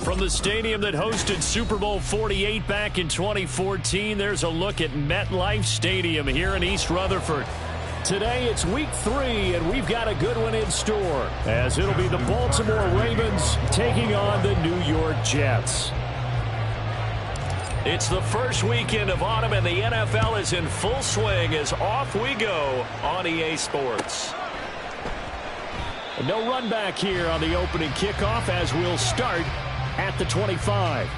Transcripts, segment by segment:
From the stadium that hosted Super Bowl 48 back in 2014, there's a look at MetLife Stadium here in East Rutherford. Today it's week 3, and we've got a good one in store, as it'll be the Baltimore Ravens taking on the New York Jets. It's the first weekend of autumn, and the NFL is in full swing as off we go on EA Sports. No run back here on the opening kickoff as we'll start at the 25.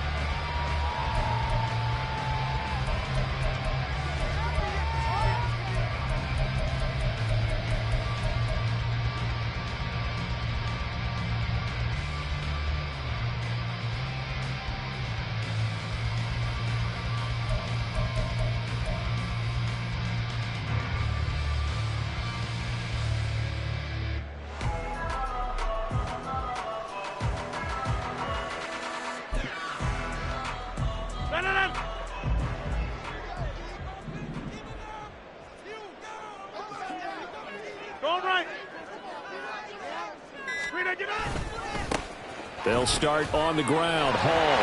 They'll start on the ground. Hall.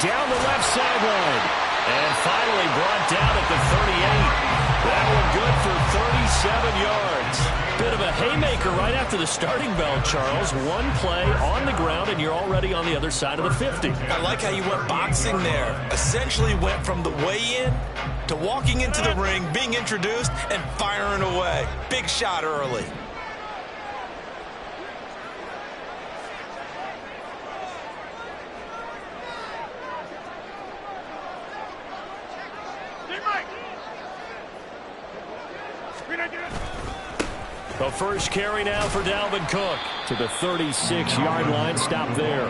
Down the left sideline. And finally brought down at the 38. That one good for 37 yards. Bit of a haymaker right after the starting bell, Charles. One play on the ground, and you're already on the other side of the 50. I like how you went boxing there. Essentially went from the weigh-in to walking into the ring, being introduced, and firing away. Big shot early. The first carry now for Dalvin Cook to the 36-yard line. Stop there.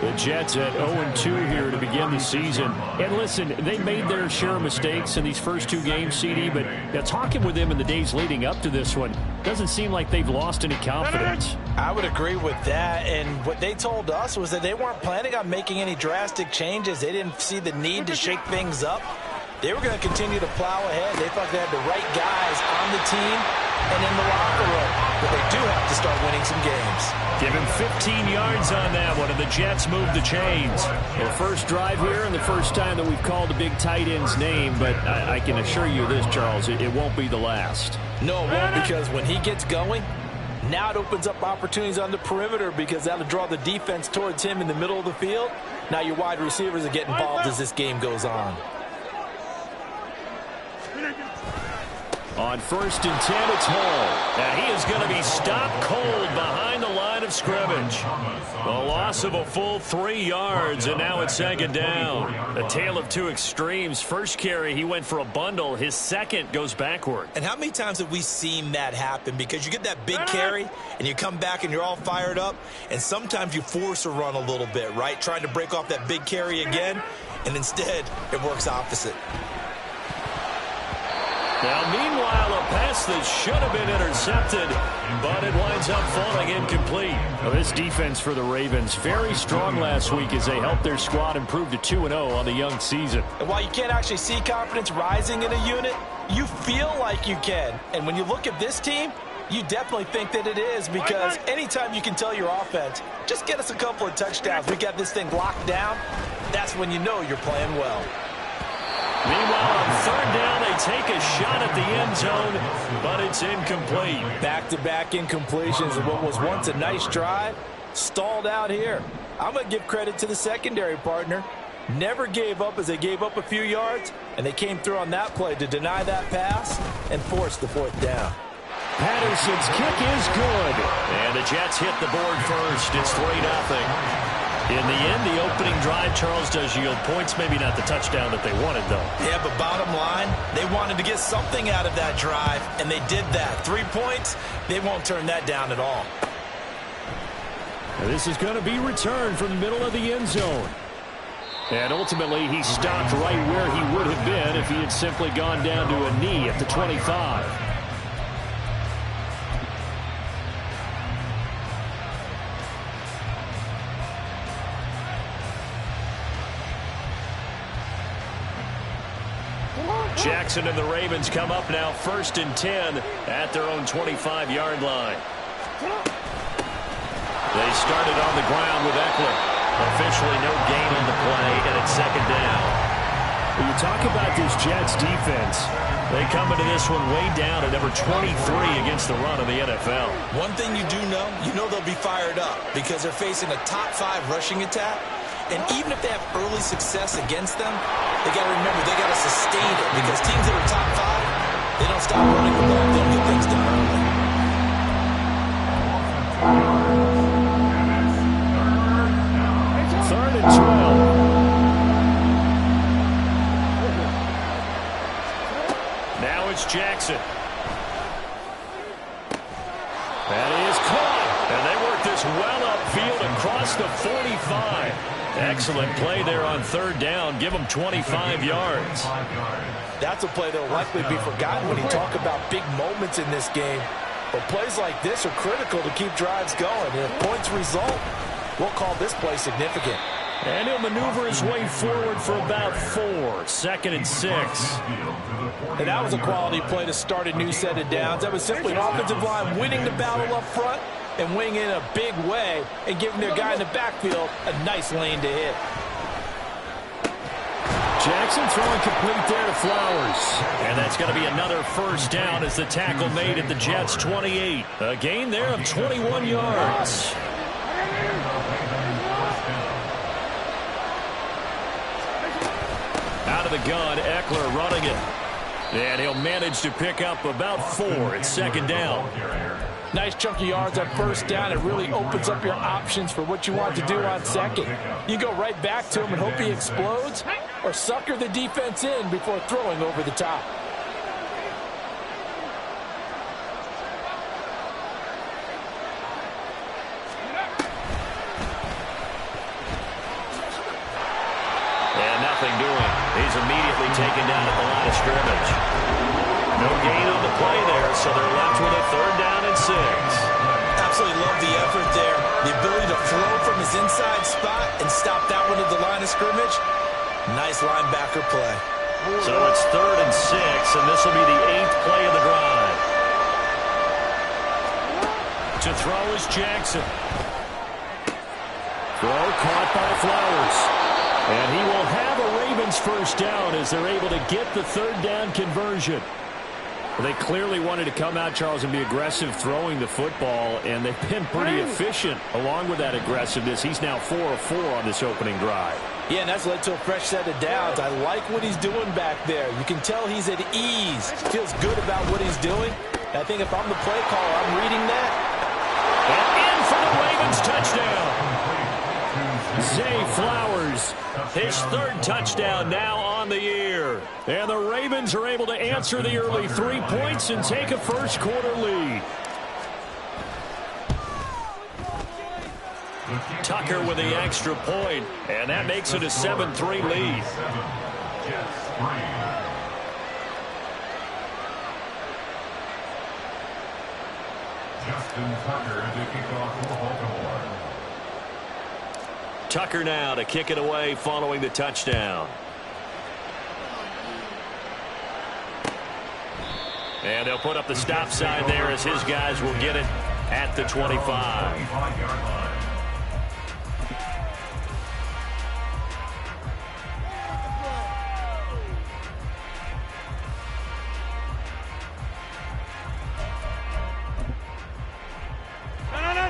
The Jets at 0-2 here to begin the season. And listen, they made their share of mistakes in these first 2 games, CD, but talking with them in the days leading up to this one, doesn't seem like they've lost any confidence. I would agree with that, and what they told us was that they weren't planning on making any drastic changes. They didn't see the need to shake things up. They were going to continue to plow ahead. They thought they had the right guys on the team and in the locker room, but they do have to start winning some games. Give him 15 yards on that one, and the Jets move the chains. The first drive here and the first time that we've called the big tight end's name, but I can assure you this, Charles, it won't be the last. No, it won't, because when he gets going, now it opens up opportunities on the perimeter because that'll draw the defense towards him in the middle of the field. Now your wide receivers are getting involved as this game goes on. On 1st and 10, it's Hall. And he is going to be stopped cold behind the line of scrimmage. A loss of a full 3 yards, and now it's 2nd down. A tale of 2 extremes. First carry, he went for a bundle. His second goes backward. And how many times have we seen that happen? Because you get that big carry, and you come back and you're all fired up, and sometimes you force a run a little bit, right? Trying to break off that big carry again, and instead it works opposite. Now, meanwhile, a pass that should have been intercepted, but it winds up falling incomplete. Well, this defense for the Ravens, very strong last week as they helped their squad improve to 2-0 on the young season. And while you can't actually see confidence rising in a unit, you feel like you can. And when you look at this team, you definitely think that it is, because anytime you can tell your offense, just get us a couple of touchdowns, we got this thing locked down, that's when you know you're playing well. Meanwhile, on 3rd down, they take a shot at the end zone, but it's incomplete. Back-to-back incompletions of what was once a nice drive, stalled out here. I'm going to give credit to the secondary partner. Never gave up as they gave up a few yards, and they came through on that play to deny that pass and force the 4th down. Patterson's kick is good, and the Jets hit the board first. It's 3-0. In the end, the opening drive, Charles, does yield points. Maybe not the touchdown that they wanted, though. Yeah, but bottom line, they wanted to get something out of that drive, and they did that. 3 points, they won't turn that down at all. Now, this is going to be returned from the middle of the end zone. And ultimately, he stopped right where he would have been if he had simply gone down to a knee at the 25. Jackson and the Ravens come up now 1st and 10 at their own 25-yard line. They started on the ground with Eckler. Officially no gain on the play, and it's second down. When you talk about this Jets defense, they come into this one way down at number 23 against the run in the NFL. One thing you do know, they'll be fired up because they're facing a top 5 rushing attack. And even if they have early success against them, they got to remember they got to sustain it because teams that are top 5, they don't stop running the ball. They'll get things done early. Third and 12. Now it's Jackson. That is caught. And they work this well upfield across the 45. Excellent play there on third down. Give them 25 yards. That's a play that will likely be forgotten when you talk about big moments in this game. But plays like this are critical to keep drives going. And if points result, we'll call this play significant. And he'll maneuver his way forward for about 4. Second and 6. And that was a quality play to start a new set of downs. That was simply an offensive line winning the battle up front and winning in a big way and giving their guy in the backfield a nice lane to hit. Jackson throwing complete there to Flowers. And that's going to be another first down as the tackle made at the Jets' 28. A gain there of 21 yards. Out of the gun, Eckler running it. And he'll manage to pick up about 4. It's second down. Nice chunk of yards on first down. It really opens up your options for what you want to do on second. You go right back to him and hope he explodes, or sucker the defense in before throwing over the top. And nothing doing. He's immediately taken down at the line of scrimmage. No gain on the play there, so they're left with a third down and 6. Absolutely love the effort there. The ability to flow from his inside spot and stop that one at the line of scrimmage. Nice linebacker play. So it's third and 6, and this will be the 8th play of the drive. To throw is Jackson. Throw caught by Flowers. And he will have a Ravens first down as they're able to get the third down conversion. They clearly wanted to come out, Charles, and be aggressive throwing the football, and they've been pretty efficient along with that aggressiveness. He's now 4 of 4 on this opening drive. Yeah, and that's led to a fresh set of downs. I like what he's doing back there. You can tell he's at ease. Feels good about what he's doing. And I think if I'm the play caller, I'm reading that. And in for the Ravens touchdown. Zay Flowers, his 3rd touchdown now on the year. And the Ravens are able to answer the early 3 points and take a first quarter lead. Tucker with the extra point, and that makes it a 7-3 lead. Tucker now to kick it away following the touchdown. And they'll put up the stop sign there as his guys will get it at the 25.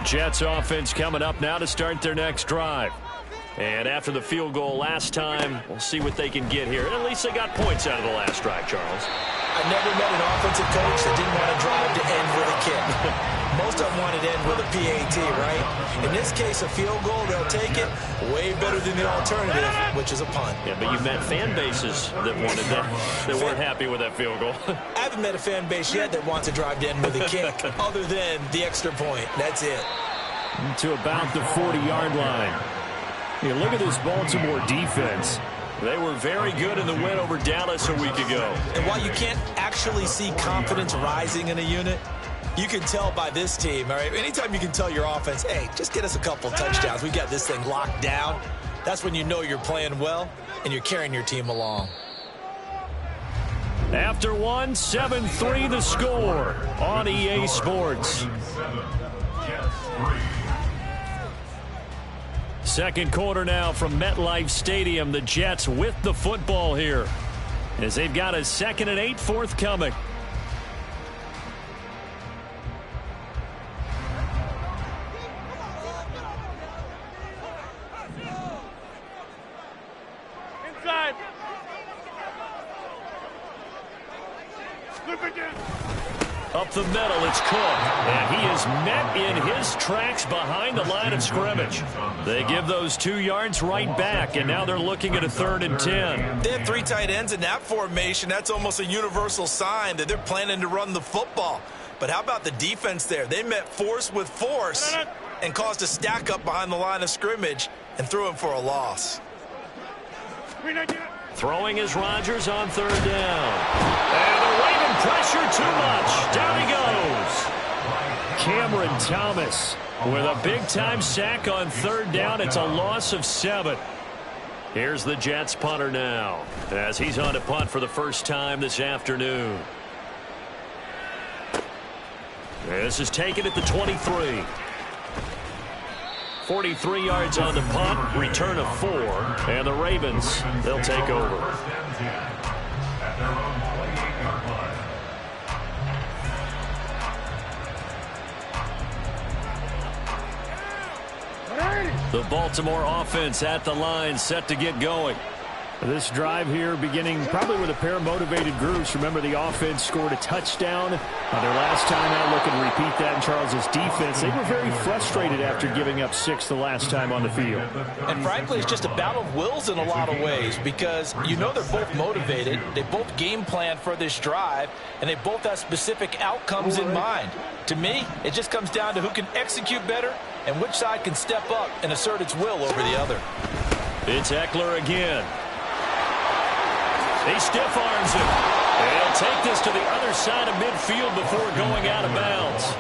Jets offense coming up now to start their next drive. And after the field goal last time, we'll see what they can get here. At least they got points out of the last drive, Charles. I never met an offensive coach that didn't want to drive to end with a kick. Most of them wanted to end with a PAT, right? In this case, a field goal, they'll take it. Way better than the alternative, which is a punt. Yeah, but you've met fan bases that wanted that, that weren't happy with that field goal. I haven't met a fan base yet that wants to drive to end with a kick, other than the extra point. That's it. To about the 40-yard line. Yeah, look at this Baltimore defense. They were very good in the win over Dallas a week ago. And while you can't actually see confidence rising in a unit, you can tell by this team, all right? Anytime you can tell your offense, hey, just get us a couple touchdowns. We got this thing locked down. That's when you know you're playing well and you're carrying your team along. After one, 7-3 the score on EA Sports. Second quarter now from MetLife Stadium. The Jets with the football here as they've got a 2nd and 8 forthcoming. Inside. Up the middle, it's Cook. And he is met in his tracks behind the line of scrimmage. They give those 2 yards right back, and now they're looking at a 3rd and 10. They have 3 tight ends in that formation. That's almost a universal sign that they're planning to run the football. But how about the defense there? They met force with force and caused a stack up behind the line of scrimmage and threw him for a loss. Throwing is Rodgers on 3rd down. And the Raven pressure too much. Down he goes. Cameron Thomas with a big-time sack on 3rd down. It's a loss of 7. Here's the Jets punter now as he's on to punt for the first time this afternoon. This is taken at the 23. 43 yards on the punt, return of 4, and the Ravens, they'll take over. The Baltimore offense at the line, set to get going. This drive here beginning probably with a pair of motivated groups. Remember, the offense scored a touchdown on their last time out. Looking to repeat that in Charles's defense. They were very frustrated after giving up 6 the last time on the field. And frankly, it's just a battle of wills in a lot of ways because you know they're both motivated. They both game plan for this drive, and they both have specific outcomes in mind. To me, it just comes down to who can execute better and which side can step up and assert its will over the other. It's Eckler again. He stiff arms it. And he'll take this to the other side of midfield before going out of bounds.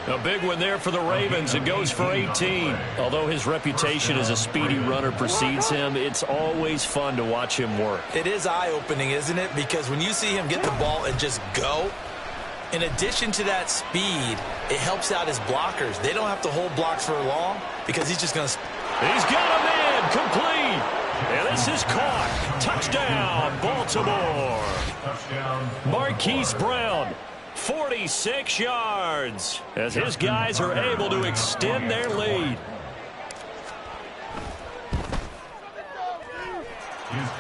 A big one there for the Ravens. It goes for 18. Although his reputation as a speedy runner precedes him, it's always fun to watch him work. It is eye-opening, isn't it? Because when you see him get the ball and just go, in addition to that speed, it helps out his blockers. They don't have to hold blocks for long because he's just going to... He's got a man complete. And this is caught. Touchdown, Baltimore. Marquise Brown, 46 yards, as his guys are able to extend their lead.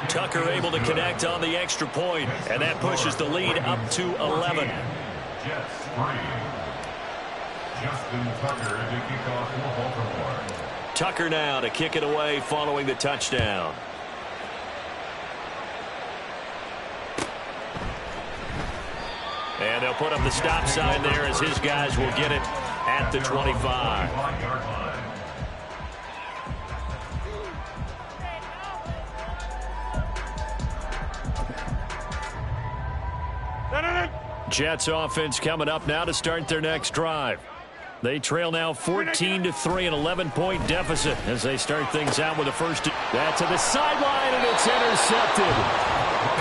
Tucker able to connect on the extra point, and that pushes the lead up to 11. Jets 3. Justin Tucker to kick off for Baltimore. Tucker now to kick it away following the touchdown. And they'll put up the stop sign there as his guys will get it at the 25. Jets offense coming up now to start their next drive. They trail now 14-3, an 11-point deficit as they start things out with the first. That to the sideline, and it's intercepted.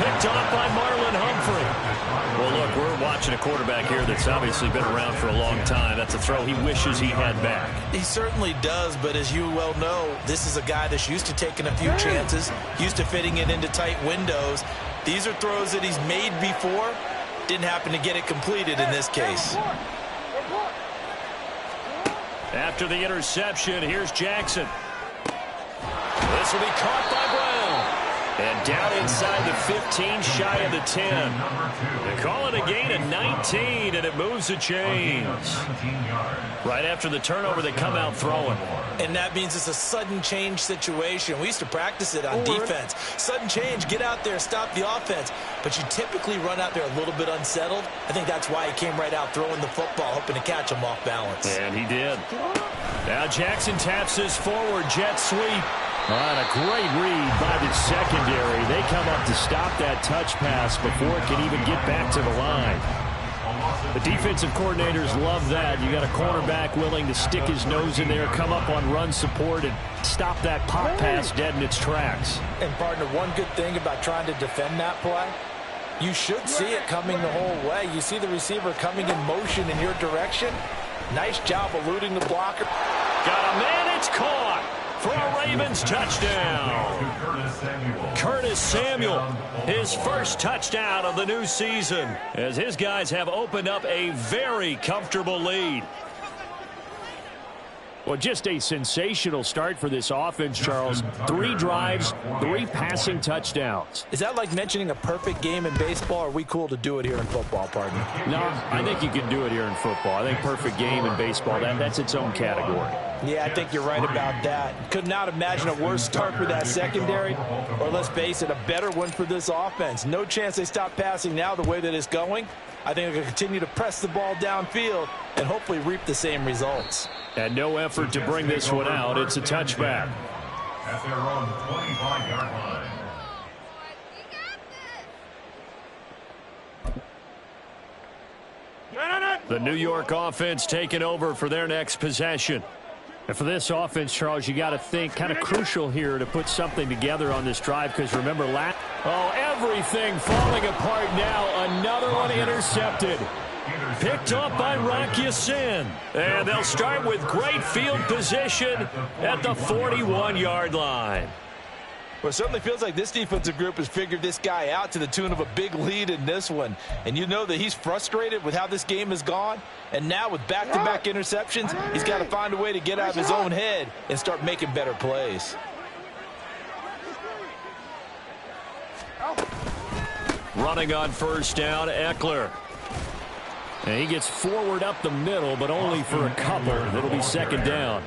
Picked off by Marlon Humphrey. Well, look, we're watching a quarterback here that's obviously been around for a long time. That's a throw he wishes he had back. He certainly does, but as you well know, this is a guy that's used to taking a few chances, used to fitting it into tight windows. These are throws that he's made before. Didn't happen to get it completed in this case. After the interception, here's Jackson. This will be caught by Brown. And down inside the 15, shy of the 10. They call it a gain of 19, and it moves the chains. Right after the turnover, they come out throwing. And that means it's a sudden change situation. We used to practice it on defense. Sudden change, get out there, stop the offense. But you typically run out there a little bit unsettled. I think that's why he came right out throwing the football, hoping to catch him off balance. And he did. Now Jackson taps this forward, jet sweep. On a great read by the secondary. They come up to stop that touch pass before it can even get back to the line. The defensive coordinators love that. You got a cornerback willing to stick his nose in there, come up on run support, and stop that pop pass dead in its tracks. And, partner, one good thing about trying to defend that play, you should see it coming the whole way. You see the receiver coming in motion in your direction. Nice job eluding the blocker. Got a man, it's caught. for a Ravens touchdown. Curtis Samuel, his first touchdown of the new season, as his guys have opened up a very comfortable lead. Well, just a sensational start for this offense, Charles. 3 drives, 3 passing touchdowns. Is that like mentioning a perfect game in baseball, or are we cool to do it here in football, partner? No, I think you can do it here in football. I think perfect game in baseball, that's its own category. Yeah, I think you're right about that. Could not imagine a worse start for that secondary, or let's face it, a better one for this offense. No chance they stop passing now the way that it's going. I think they're going to continue to press the ball downfield and hopefully reap the same results. And no effort to bring this one out. It's a touchback. At their own 25-yard line. The New York offense taking over for their next possession. And for this offense, Charles, you got to think kind of crucial here to put something together on this drive, because remember, everything falling apart now. Another one intercepted. Picked up by Rocky Sin. And they'll start with great field position at the 41-yard line. Well, it certainly feels like this defensive group has figured this guy out to the tune of a big lead in this one. And you know that he's frustrated with how this game has gone. And now with back-to-back interceptions, he's got to find a way to get out of his own head and start making better plays. Running on first down, Eckler. And he gets forward up the middle, but only for a couple. It'll be second down.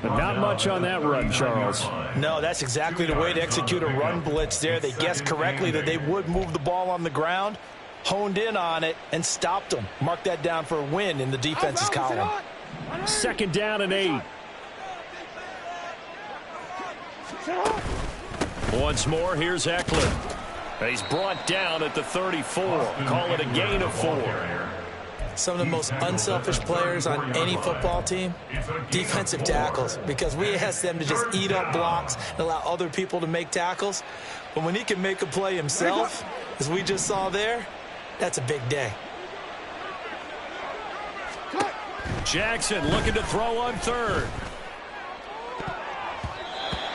But not much on that run, Charles. No, that's exactly the way to execute a run blitz there. They guessed correctly that they would move the ball on the ground, honed in on it, and stopped them. Mark that down for a win in the defense's column. Second down and 8. Once more, here's Eckler. He's brought down at the 34. Call it a gain of 4. Some of the most unselfish players on any football team, defensive tackles, because we ask them to just eat up blocks and allow other people to make tackles. But when he can make a play himself, as we just saw there, that's a big day. Jackson looking to throw on third.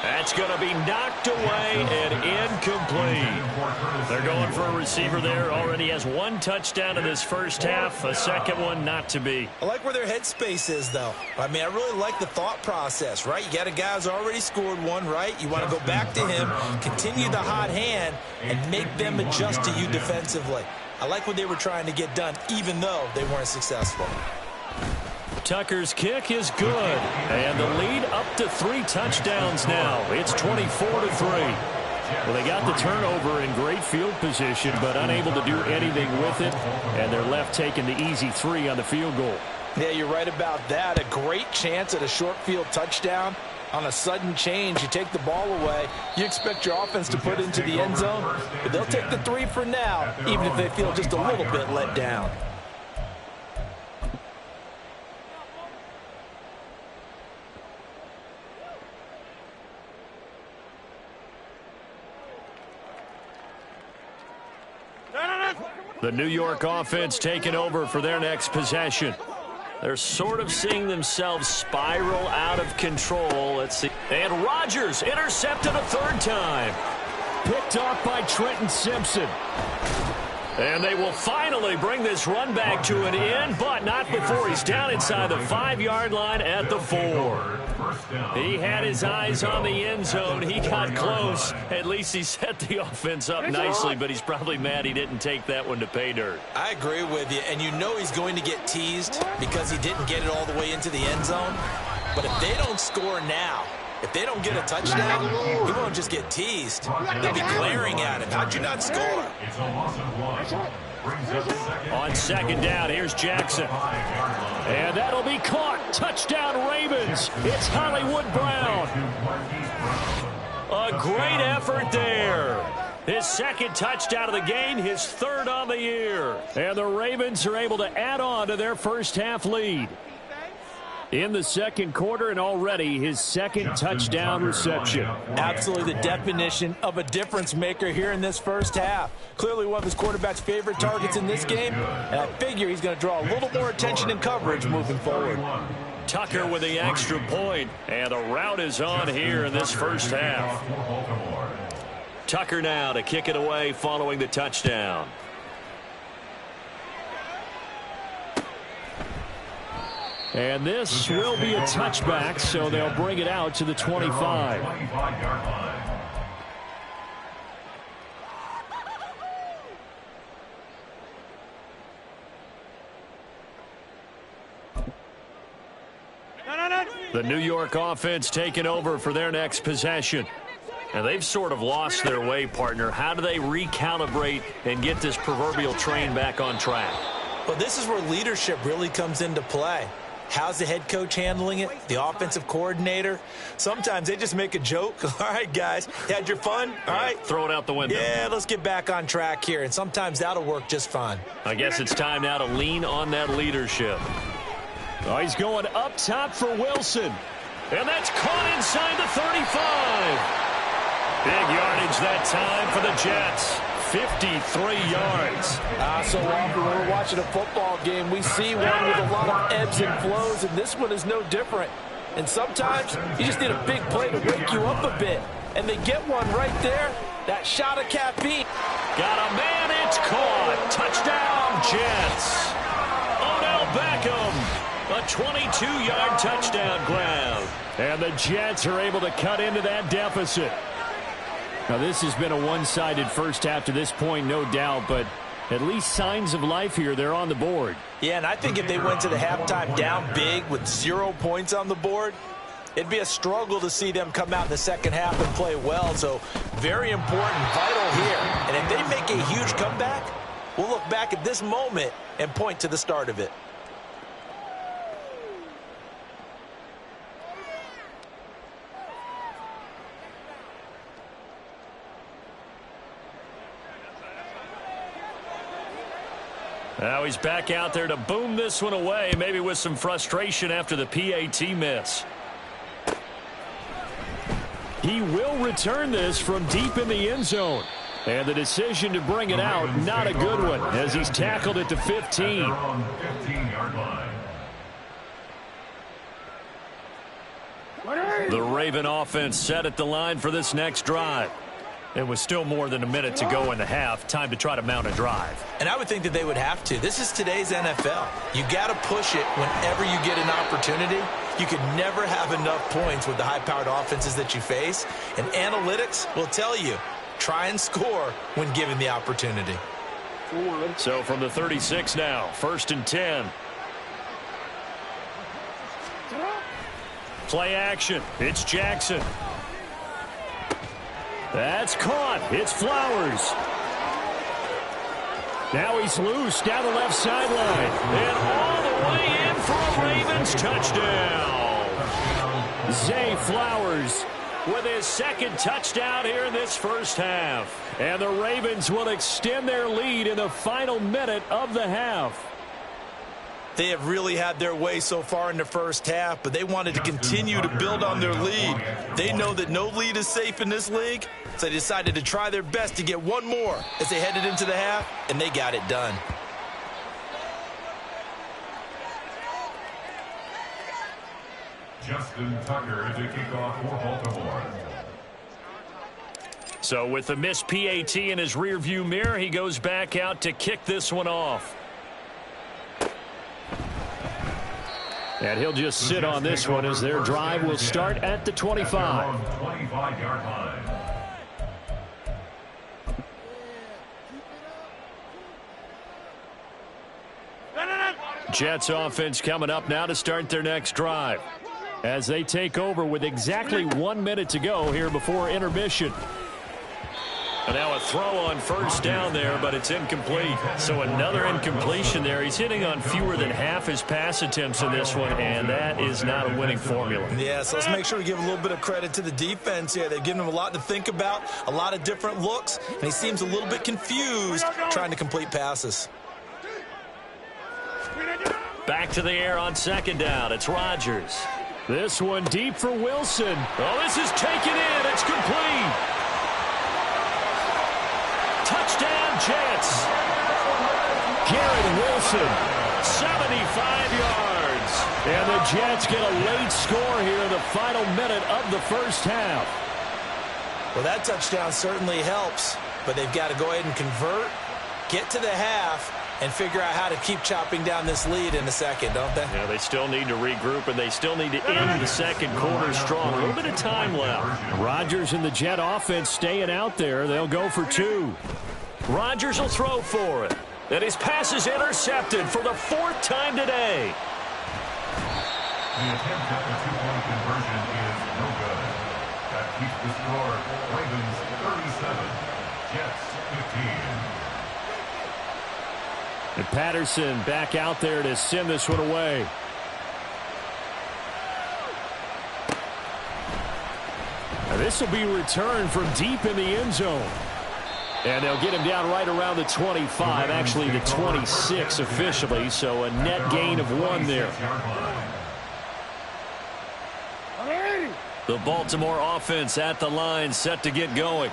That's going to be knocked away and incomplete. They're going for a receiver there. Already has 1 touchdown in this first half. A second one not to be. I like where their headspace is, though. I mean, I really like the thought process, right? You got a guy who's already scored 1, right? You want to go back to him, continue the hot hand, and make them adjust to you defensively. I like what they were trying to get done, even though they weren't successful. Tucker's kick is good, and the lead up to 3 touchdowns now. It's 24-3. Well, they got the turnover in great field position, but unable to do anything with it, and they're left taking the easy 3 on the field goal. Yeah, you're right about that. A great chance at a short field touchdown. On a sudden change, you take the ball away. You expect your offense to put into the end zone, but they'll take the 3 for now, even if they feel just a little bit let down. The New York offense taking over for their next possession. They're sort of seeing themselves spiral out of control. Let's see. And Rodgers intercepted a 3rd time. Picked off by Trenton Simpson. And they will finally bring this run back to an end, but not before he's down inside the 5-yard line at the 4. He had his eyes on the end zone. He got close. At least he set the offense up nicely, but he's probably mad he didn't take that one to pay dirt. I agree with you, and you know he's going to get teased because he didn't get it all the way into the end zone. But if they don't score now, if they don't get a touchdown, he won't just get teased. They'll be glaring at him. How'd you not score? It's a loss of 1. On second down, here's Jackson. And that'll be caught. Touchdown, Ravens. It's Hollywood Brown. A great effort there. His 2nd touchdown of the game, his 3rd on the year. And the Ravens are able to add on to their first half lead. In the 2nd quarter, and already his 2nd touchdown reception. Absolutely the definition of a difference maker here in this first half. Clearly one of his quarterback's favorite targets in this game, and I figure he's going to draw a little more attention and coverage moving forward. Tucker with the extra point, and the rout is on here in this first half. Tucker now to kick it away following the touchdown. And this will be a touchback, so they'll bring it out to the 25. The New York offense taking over for their next possession. And they've sort of lost their way, partner. How do they recalibrate and get this proverbial train back on track? Well, this is where leadership really comes into play. How's the head coach handling it? The offensive coordinator? Sometimes they just make a joke. All right, guys, had your fun? All right. Throw it out the window. Yeah, let's get back on track here. And sometimes that'll work just fine. I guess it's time now to lean on that leadership. Oh, he's going up top for Wilson. And that's caught inside the 35. Big yardage that time for the Jets. 53 yards. So often when we're watching a football game, we see one with a lot of ebbs and flows, and this one is no different. And sometimes you just need a big play to wake you up a bit. And they get one right there. That shot of caffeine. Got a man, it's caught. Touchdown, Jets. Odell Beckham. A 22-yard touchdown grab. And the Jets are able to cut into that deficit. Now, this has been a one-sided first half to this point, no doubt, but at least signs of life here. They're on the board. Yeah, and I think if they went to the halftime down big with 0 points on the board, it'd be a struggle to see them come out in the second half and play well. So very important, vital here. And if they make a huge comeback, we'll look back at this moment and point to the start of it. Now he's back out there to boom this one away, maybe with some frustration after the PAT miss. He will return this from deep in the end zone. And the decision to bring it out, not a good one, as he's tackled it to 15. The Raven offense set at the line for this next drive. It was still more than a minute to go in the half. Time to try to mount a drive. And I would think that they would have to. This is today's NFL. You got to push it whenever you get an opportunity. You could never have enough points with the high-powered offenses that you face. And analytics will tell you, try and score when given the opportunity. So from the 36 now, 1st and 10. Play action. It's Jackson. That's caught. It's Flowers. Now he's loose down the left sideline. And all the way in for a Ravens touchdown. Zay Flowers with his second touchdown here in this first half. And the Ravens will extend their lead in the final minute of the half. They have really had their way so far in the first half, but they wanted to continue to build on their lead. They know that no lead is safe in this league, so they decided to try their best to get one more as they headed into the half, and they got it done. Justin Tucker to kick off for Baltimore. So with the missed PAT in his rearview mirror, he goes back out to kick this one off. And he'll just sit on this one as their drive will start at the 25. 25-yard line. Jets offense coming up now to start their next drive as they take over with exactly 1 minute to go here before intermission. And now a throw on first down there, but it's incomplete. So another incompletion there. He's hitting on fewer than half his pass attempts in this one, and that is not a winning formula. Yeah, so let's make sure we give a little bit of credit to the defense here. They've given him a lot to think about, a lot of different looks, and he seems a little bit confused trying to complete passes. Back to the air on second down. It's Rodgers. This one deep for Wilson. Oh, this is taken in. It's complete. Touchdown, Jets. Garrett Wilson, 75 yards. And the Jets get a late score here in the final minute of the first half. Well, that touchdown certainly helps, but they've got to go ahead and convert, get to the half, and figure out how to keep chopping down this lead in the second, don't they? Yeah, they still need to regroup, and they still need to end the second quarter strong. A little bit of time left. Rodgers and the Jet offense staying out there. They'll go for two. Rodgers will throw for it. And his pass is intercepted for the fourth time today. The attempt at the two-point conversion is no good. That keeps the score Ravens 37, Jets 15. And Patterson back out there to send this one away. Now this will be returned from deep in the end zone. And they'll get him down right around the 25, actually the 26 officially, so a net gain of 1 there. The Baltimore offense at the line, set to get going.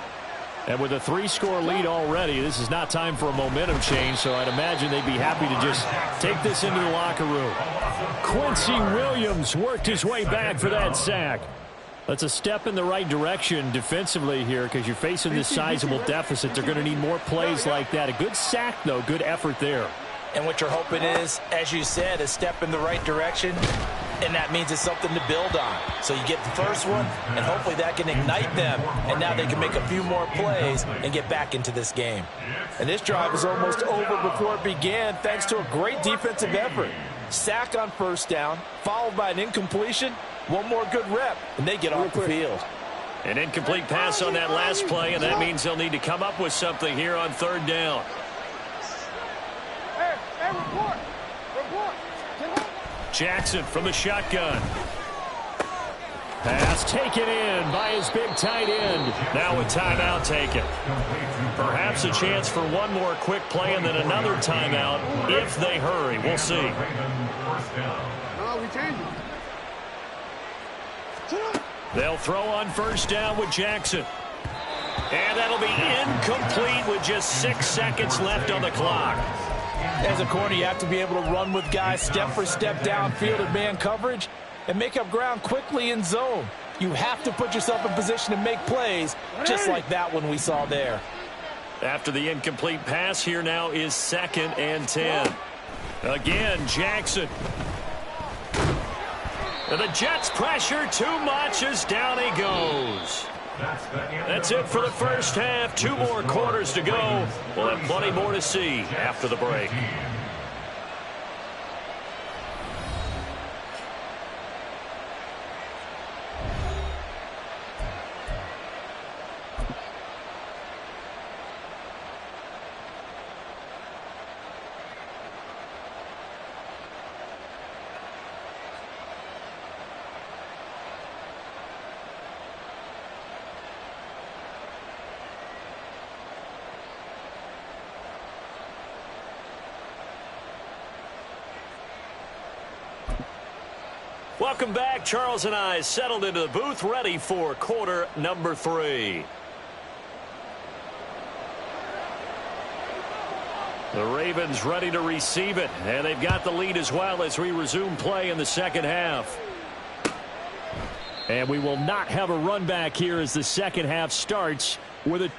And with a 3-score lead already, this is not time for a momentum change, so I'd imagine they'd be happy to just take this into the locker room. Quincy Williams worked his way back for that sack. That's a step in the right direction defensively here because you're facing this sizable deficit. They're going to need more plays like that. A good sack, though. Good effort there. And what you're hoping is, as you said, a step in the right direction, and that means it's something to build on. So you get the first one, and hopefully that can ignite them, and now they can make a few more plays and get back into this game. And this drive is almost over before it began thanks to a great defensive effort. Sack on first down, followed by an incompletion. One more good rep, and they get off the field. An incomplete pass on that last play, and that means they'll need to come up with something here on third down. Hey, report. Jackson from the shotgun. Pass taken in by his big tight end. Now a timeout taken. Perhaps a chance for one more quick play and then another timeout if they hurry. We'll see. No, we changed it. They'll throw on first down with Jackson. And that'll be incomplete with just 6 seconds left on the clock. As a corner, you have to be able to run with guys step for step downfield in man coverage and make up ground quickly in zone. You have to put yourself in position to make plays, just like that one we saw there. After the incomplete pass, here now is 2nd and 10. Again, Jackson. And the Jets pressure too much as down he goes. That's it for the first half. 2 more quarters to go. We'll have plenty more to see after the break. Welcome back. Charles and I settled into the booth, ready for quarter number 3. The Ravens ready to receive it, and they've got the lead as well as we resume play in the second half. And we will not have a run back here as the second half starts with a